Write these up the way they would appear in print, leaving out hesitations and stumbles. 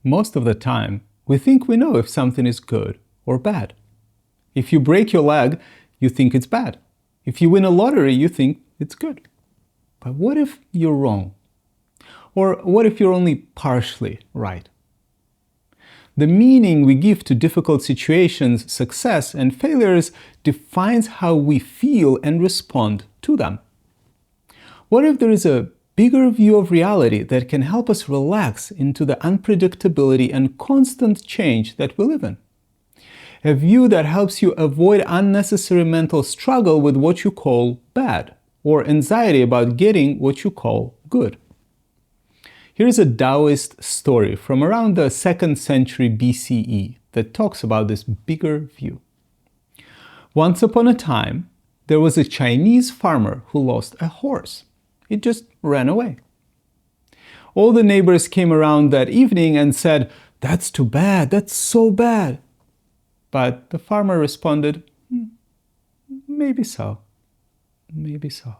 Most of the time, we think we know if something is good or bad. If you break your leg, you think it's bad. If you win a lottery, you think it's good. But what if you're wrong? Or what if you're only partially right? The meaning we give to difficult situations, success, and failures defines how we feel and respond to them. What if there is a bigger view of reality that can help us relax into the unpredictability and constant change that we live in? A view that helps you avoid unnecessary mental struggle with what you call bad, or anxiety about getting what you call good. Here's a Daoist story from around the 2nd century BCE that talks about this bigger view. Once upon a time, there was a Chinese farmer who lost a horse. It just ran away. All the neighbors came around that evening and said, "That's too bad, that's so bad." But the farmer responded, "Maybe so, maybe so."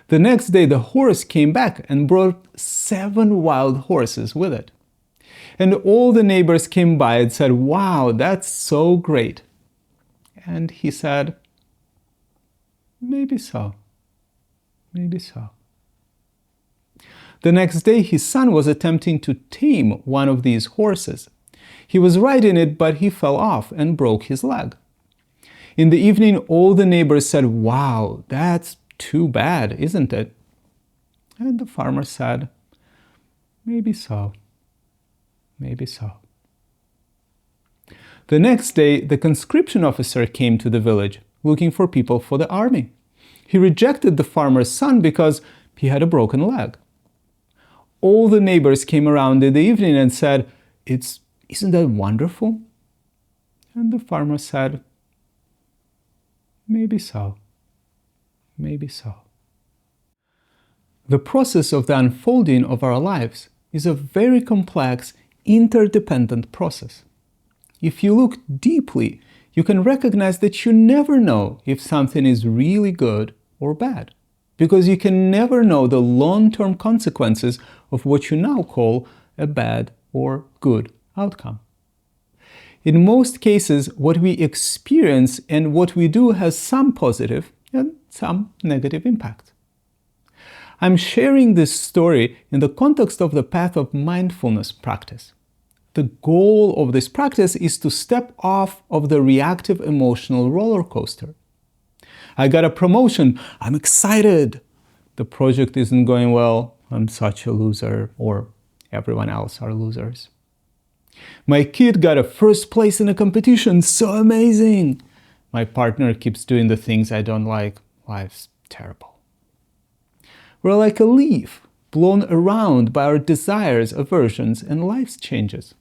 The next day, the horse came back and brought 7 wild horses with it. And all the neighbors came by and said, "Wow, that's so great." And he said, "Maybe so, maybe so." The next day, his son was attempting to tame one of these horses. He was riding it, but he fell off and broke his leg. In the evening, all the neighbors said, "Wow, that's too bad, isn't it?" And the farmer said, "Maybe so, maybe so." The next day, the conscription officer came to the village looking for people for the army. He rejected the farmer's son because he had a broken leg. All the neighbors came around in the evening and said, "Isn't that wonderful?" And the farmer said, "Maybe so, maybe so." The process of the unfolding of our lives is a very complex, interdependent process. If you look deeply, you can recognize that you never know if something is really good or bad, because you can never know the long-term consequences of what you now call a bad or good outcome. In most cases, what we experience and what we do has some positive and some negative impact. I'm sharing this story in the context of the path of mindfulness practice. The goal of this practice is to step off of the reactive emotional roller coaster. I got a promotion, I'm excited. The project isn't going well, I'm such a loser, or everyone else are losers. My kid got a first place in a competition, so amazing. My partner keeps doing the things I don't like, life's terrible. We're like a leaf, blown around by our desires, aversions, and life's changes.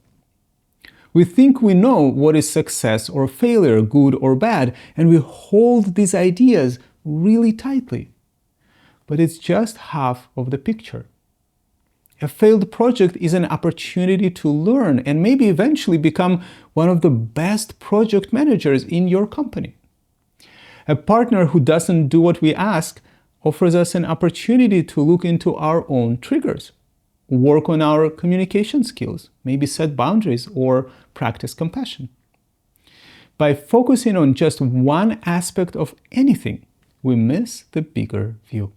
We think we know what is success or failure, good or bad, and we hold these ideas really tightly. But it's just half of the picture. A failed project is an opportunity to learn and maybe eventually become one of the best project managers in your company. A partner who doesn't do what we ask offers us an opportunity to look into our own triggers, work on our communication skills, maybe set boundaries or practice compassion. By focusing on just one aspect of anything, we miss the bigger view.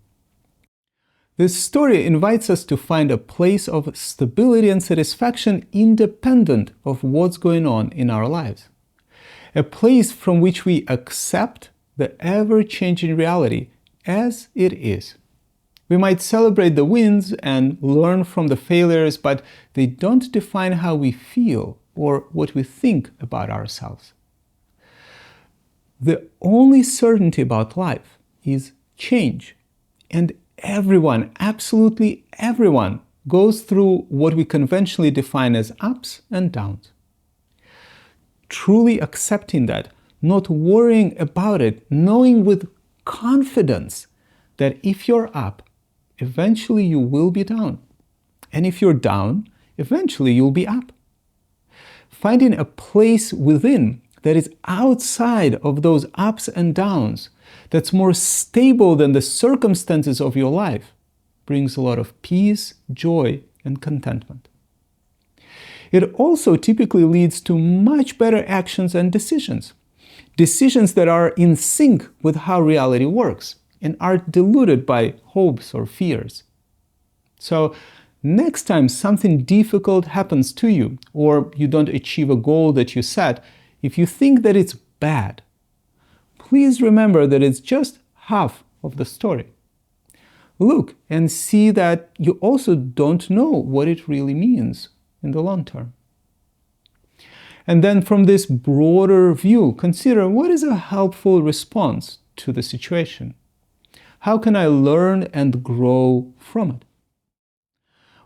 This story invites us to find a place of stability and satisfaction independent of what's going on in our lives. A place from which we accept the ever-changing reality as it is. We might celebrate the wins and learn from the failures, but they don't define how we feel or what we think about ourselves. The only certainty about life is change, and everyone, absolutely everyone, goes through what we conventionally define as ups and downs. Truly accepting that, not worrying about it, knowing with confidence that if you're up, eventually you will be down. And if you're down, eventually you'll be up. Finding a place within that is outside of those ups and downs, that's more stable than the circumstances of your life, brings a lot of peace, joy, and contentment. It also typically leads to much better actions and decisions. Decisions that are in sync with how reality works and aren't diluted by hopes or fears. So, next time something difficult happens to you, or you don't achieve a goal that you set, if you think that it's bad, please remember that it's just half of the story. Look and see that you also don't know what it really means in the long term. And then from this broader view, consider what is a helpful response to the situation. How can I learn and grow from it?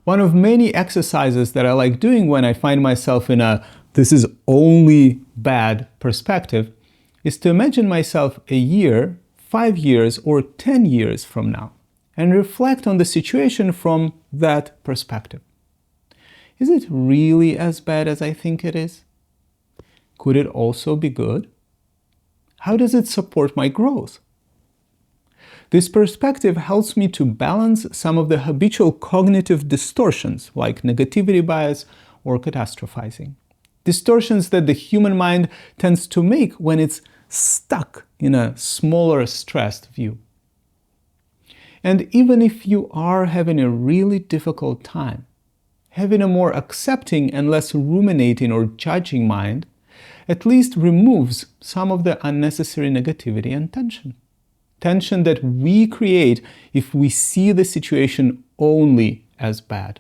One of many exercises that I like doing when I find myself in a "this is only bad" perspective is to imagine myself a year, 5 years, or 10 years from now, and reflect on the situation from that perspective. Is it really as bad as I think it is? Could it also be good? How does it support my growth? This perspective helps me to balance some of the habitual cognitive distortions like negativity bias or catastrophizing. Distortions that the human mind tends to make when it's stuck in a smaller, stressed view. And even if you are having a really difficult time, having a more accepting and less ruminating or judging mind at least removes some of the unnecessary negativity and tension. Tension that we create if we see the situation only as bad.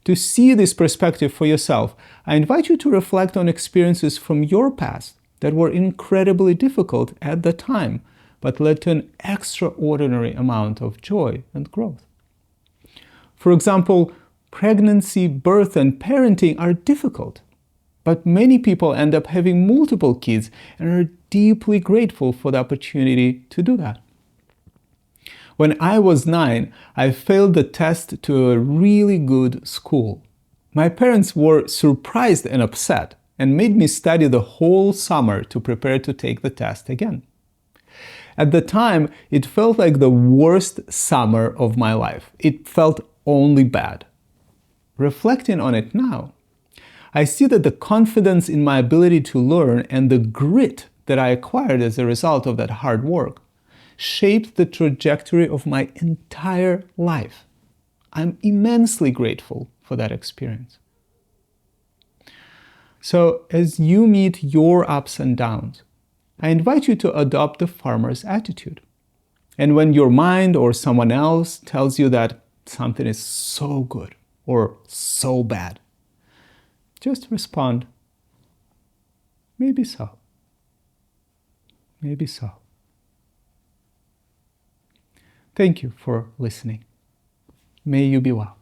To see this perspective for yourself, I invite you to reflect on experiences from your past that were incredibly difficult at the time, but led to an extraordinary amount of joy and growth. For example, pregnancy, birth, and parenting are difficult, but many people end up having multiple kids and are deeply grateful for the opportunity to do that. When I was 9, I failed the test to a really good school. My parents were surprised and upset and made me study the whole summer to prepare to take the test again. At the time, it felt like the worst summer of my life. It felt only bad. Reflecting on it now, I see that the confidence in my ability to learn and the grit that I acquired as a result of that hard work shaped the trajectory of my entire life. I'm immensely grateful for that experience. So, as you meet your ups and downs, I invite you to adopt the farmer's attitude. And when your mind or someone else tells you that something is so good or so bad, just respond, maybe so. Maybe so. Thank you for listening. May you be well.